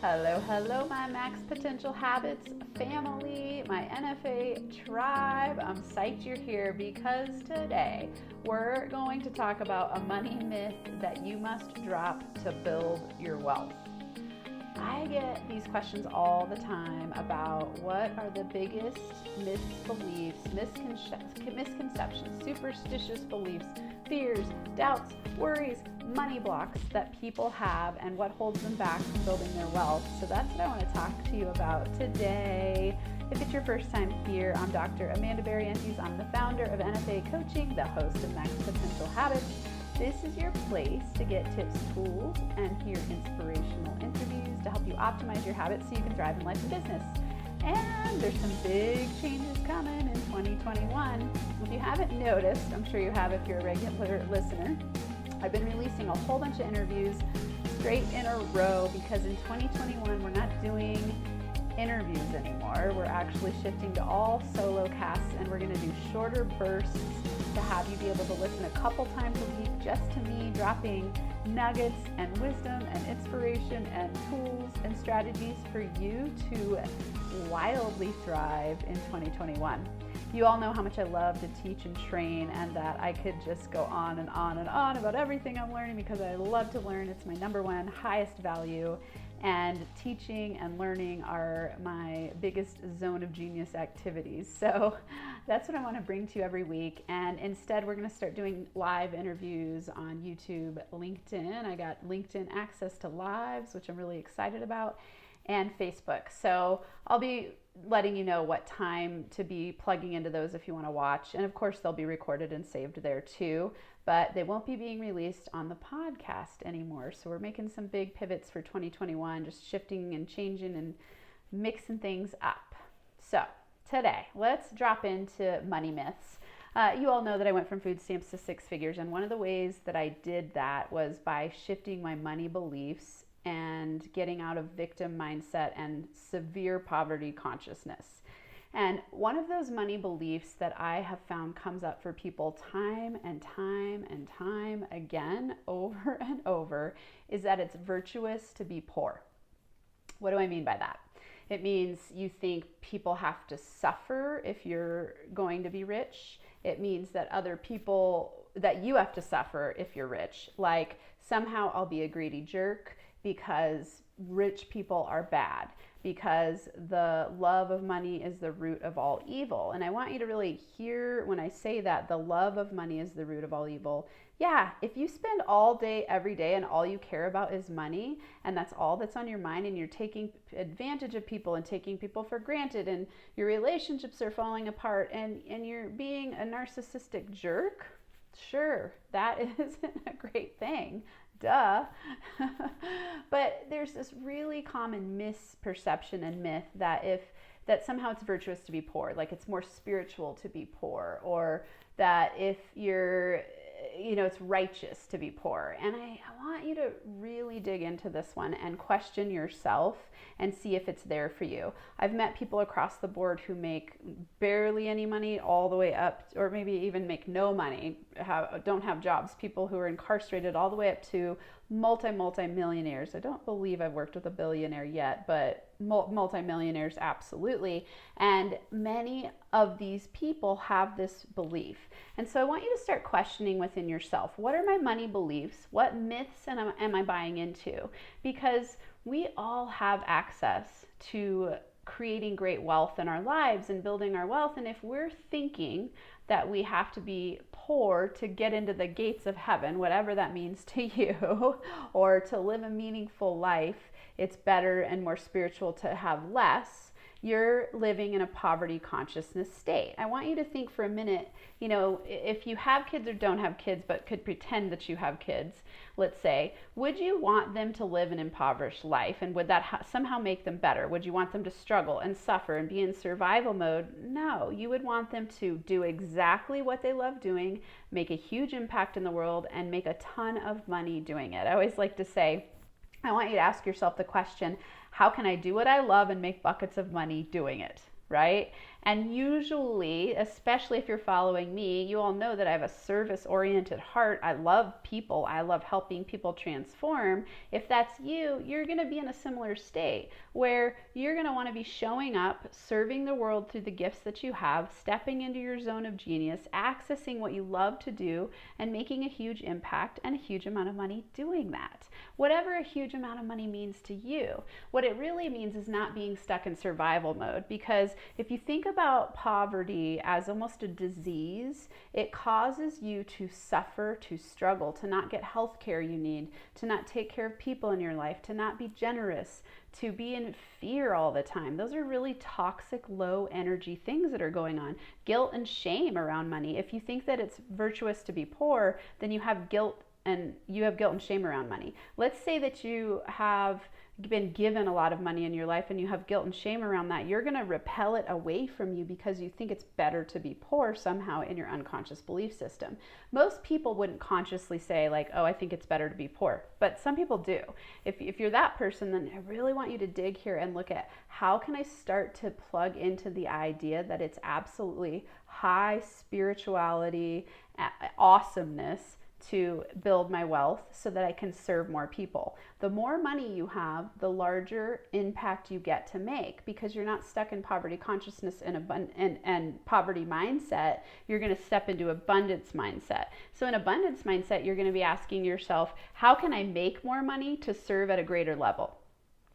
Hello, my Max Potential Habits family, my NFA tribe. I'm psyched you're here because today we're going to talk about a money myth that you must drop to build your wealth. I get these questions all the time about what are the biggest misbeliefs, misconceptions, superstitious beliefs, fears, doubts, worries, money blocks that people have and what holds them back from building their wealth. So that's what I want to talk to you about today. If it's your first time here, I'm Dr. Amanda Barrientez. I'm the founder of NFA Coaching, the host of Max Potential Habits. This is your place to get tips, tools, and hear inspirational interviews to help you optimize your habits so you can thrive in life and business. And there's some big changes coming in 2021. If you haven't noticed, I'm sure you have if you're a regular listener, I've been releasing a whole bunch of interviews straight in a row because in 2021 we're not doing interviews anymore. We're actually shifting to all solo casts, and we're going to do shorter bursts to have you be able to listen a couple times a week just to me dropping nuggets and wisdom and inspiration and tools and strategies for you to wildly thrive in 2021. You all know how much I love to teach and train, and that I could just go on and on and on about everything I'm learning because I love to learn. It's my number one highest value, and teaching and learning are my biggest zone of genius activities. So that's what I want to bring to you every week. And instead, we're going to start doing live interviews on YouTube, LinkedIn. I got LinkedIn access to lives, which I'm really excited about, and Facebook. So I'll be letting you know what time to be plugging into those if you want to watch. And of course, they'll be recorded and saved there too, but they won't be being released on the podcast anymore. So we're making some big pivots for 2021, just shifting and changing and mixing things up. So today, let's drop into money myths. You all know that I went from food stamps to six figures, and one of the ways that I did that was by shifting my money beliefs and getting out of victim mindset and severe poverty consciousness. And one of those money beliefs that I have found comes up for people time and time again, over and over, is that it's virtuous to be poor. What do I mean by that? It means you think people have to suffer if you're going to be rich. It means that that you have to suffer if you're rich. Like somehow I'll be a greedy jerk because rich people are bad, because the love of money is the root of all evil. And I want you to really hear when I say that the love of money is the root of all evil. Yeah, if you spend all day, every day, and all you care about is money, and that's all that's on your mind, and you're taking advantage of people and taking people for granted, and your relationships are falling apart, and you're being a narcissistic jerk, sure, that isn't a great thing. Duh. But there's this really common misperception and myth that somehow it's virtuous to be poor, like it's more spiritual to be poor, or that if you're, it's righteous to be poor. And I want you to really dig into this one and question yourself and see if it's there for you. I've met people across the board who make barely any money all the way up, or maybe even make no money, don't have jobs, people who are incarcerated all the way up to multi-millionaires. I don't believe I've worked with a billionaire yet, but multi-millionaires, absolutely. And many of these people have this belief. And so I want you to start questioning within yourself, what are my money beliefs? What myths am I buying into? Because we all have access to creating great wealth in our lives and building our wealth. And if we're thinking that we have to be poor to get into the gates of heaven, whatever that means to you, or to live a meaningful life, it's better and more spiritual to have less, you're living in a poverty consciousness state. I want you to think for a minute, if you have kids or don't have kids, but could pretend that you have kids, let's say, would you want them to live an impoverished life? And would that somehow make them better? Would you want them to struggle and suffer and be in survival mode? No, you would want them to do exactly what they love doing, make a huge impact in the world, and make a ton of money doing it. I always like to say, I want you to ask yourself the question, how can I do what I love and make buckets of money doing it, right? And usually, especially if you're following me, you all know that I have a service-oriented heart. I love people. I love helping people transform. If that's you, you're going to be in a similar state where you're going to want to be showing up, serving the world through the gifts that you have, stepping into your zone of genius, accessing what you love to do, and making a huge impact and a huge amount of money doing that. Whatever a huge amount of money means to you, what it really means is not being stuck in survival mode. Because if you think about poverty as almost a disease, it causes you to suffer, to struggle, to not get health care you need, to not take care of people in your life, to not be generous, to be in fear all the time. Those are really toxic, low energy things that are going on. Guilt and shame around money. If you think that it's virtuous to be poor, then you have guilt and shame around money. Let's say that you have been given a lot of money in your life and you have guilt and shame around that. You're going to repel it away from you because you think it's better to be poor somehow in your unconscious belief system. Most people wouldn't consciously say like, oh, I think it's better to be poor, but some people do. If you're that person, then I really want you to dig here and look at how can I start to plug into the idea that it's absolutely high spirituality, awesomeness to build my wealth so that I can serve more people. The more money you have, the larger impact you get to make, because you're not stuck in poverty consciousness and poverty mindset. You're going to step into abundance mindset. So in abundance mindset, you're going to be asking yourself, how can I make more money to serve at a greater level?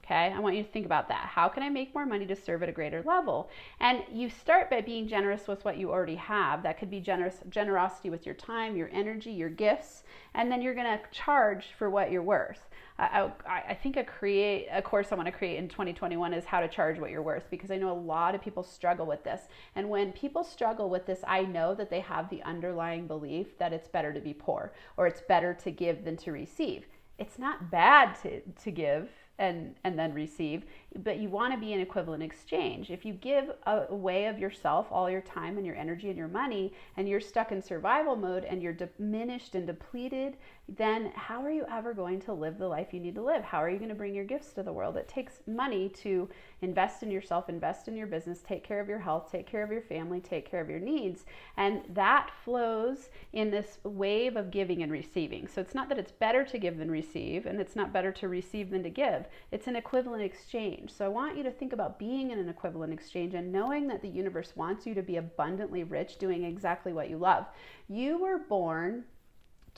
Okay, I want you to think about that. How can I make more money to serve at a greater level? And you start by being generous with what you already have. That could be generosity with your time, your energy, your gifts, and then you're going to charge for what you're worth. I think a course I want to create in 2021 is how to charge what you're worth, because I know a lot of people struggle with this. And when people struggle with this, I know that they have the underlying belief that it's better to be poor, or it's better to give than to receive. It's not bad to give and then receive, but you want to be an equivalent exchange. If you give away of yourself, all your time and your energy and your money, and you're stuck in survival mode and you're diminished and depleted, then how are you ever going to live the life you need to live? How are you going to bring your gifts to the world? It takes money to invest in yourself, invest in your business, take care of your health, take care of your family, take care of your needs. And that flows in this wave of giving and receiving. So it's not that it's better to give than receive, and it's not better to receive than to give. It's an equivalent exchange. So I want you to think about being in an equivalent exchange and knowing that the universe wants you to be abundantly rich, doing exactly what you love. You were born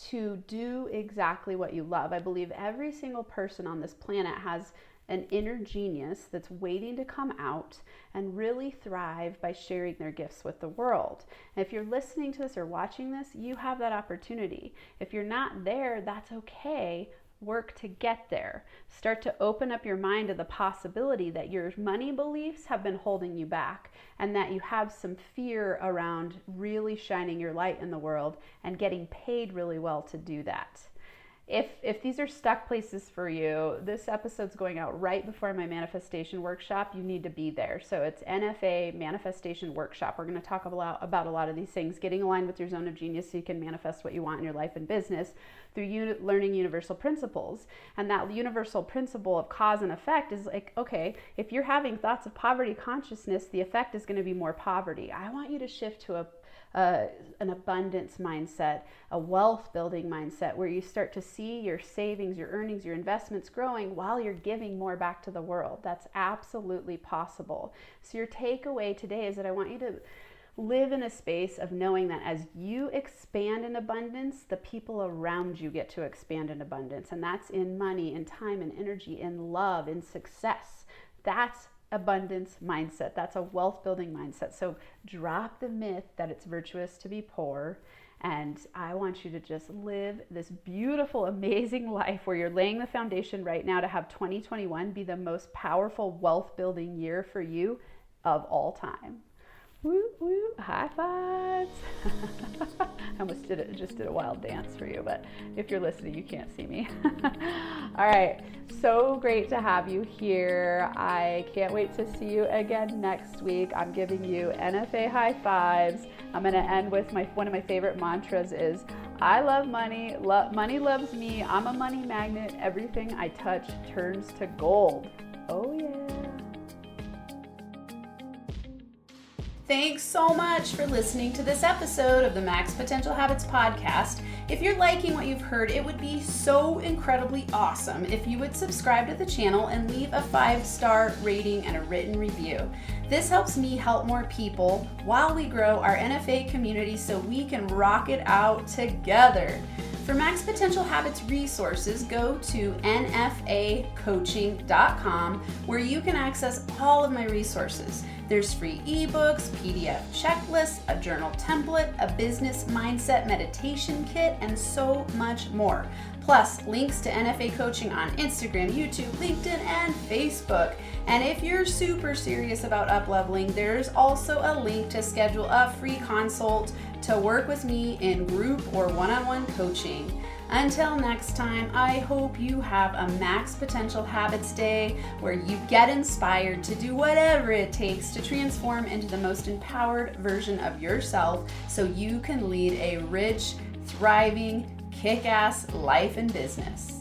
to do exactly what you love. I believe every single person on this planet has an inner genius that's waiting to come out and really thrive by sharing their gifts with the world. And if you're listening to this or watching this, you have that opportunity. If you're not there, that's okay. Work to get there. Start to open up your mind to the possibility that your money beliefs have been holding you back, and that you have some fear around really shining your light in the world and getting paid really well to do that. If these are stuck places for you, this episode's going out right before my manifestation workshop. You need to be there. So it's NFA Manifestation Workshop. We're going to talk about a lot of these things, getting aligned with your zone of genius so you can manifest what you want in your life and business through learning universal principles. And that universal principle of cause and effect is like, okay, if you're having thoughts of poverty consciousness, the effect is going to be more poverty. I want you to shift to an abundance mindset, a wealth building mindset, where you start to see your savings, your earnings, your investments growing while you're giving more back to the world. That's absolutely possible. So your takeaway today is that I want you to live in a space of knowing that as you expand in abundance, the people around you get to expand in abundance. And that's in money, in time, in energy, in love, in success. That's abundance mindset. That's a wealth building mindset. So drop the myth that it's virtuous to be poor. And I want you to just live this beautiful, amazing life where you're laying the foundation right now to have 2021 be the most powerful wealth building year for you of all time. Woo, woo, high fives. I almost just did a wild dance for you, but if you're listening, you can't see me. All right, so great to have you here. I can't wait to see you again next week. I'm giving you NFA high fives. I'm going to end with one of my favorite mantras is, I love money, money loves me, I'm a money magnet, everything I touch turns to gold. Oh yeah. Thanks so much for listening to this episode of the Max Potential Habits podcast. If you're liking what you've heard, it would be so incredibly awesome if you would subscribe to the channel and leave a 5-star rating and a written review. This helps me help more people while we grow our NFA community so we can rock it out together. For Max Potential Habits resources, go to nfacoaching.com where you can access all of my resources. There's free ebooks, PDF checklists, a journal template, a business mindset meditation kit, and so much more. Plus, links to NFA coaching on Instagram, YouTube, LinkedIn, and Facebook. And if you're super serious about up-leveling, there's also a link to schedule a free consult to work with me in group or one-on-one coaching. Until next time, I hope you have a Max Potential Habits Day where you get inspired to do whatever it takes to transform into the most empowered version of yourself so you can lead a rich, thriving, kick-ass life and business.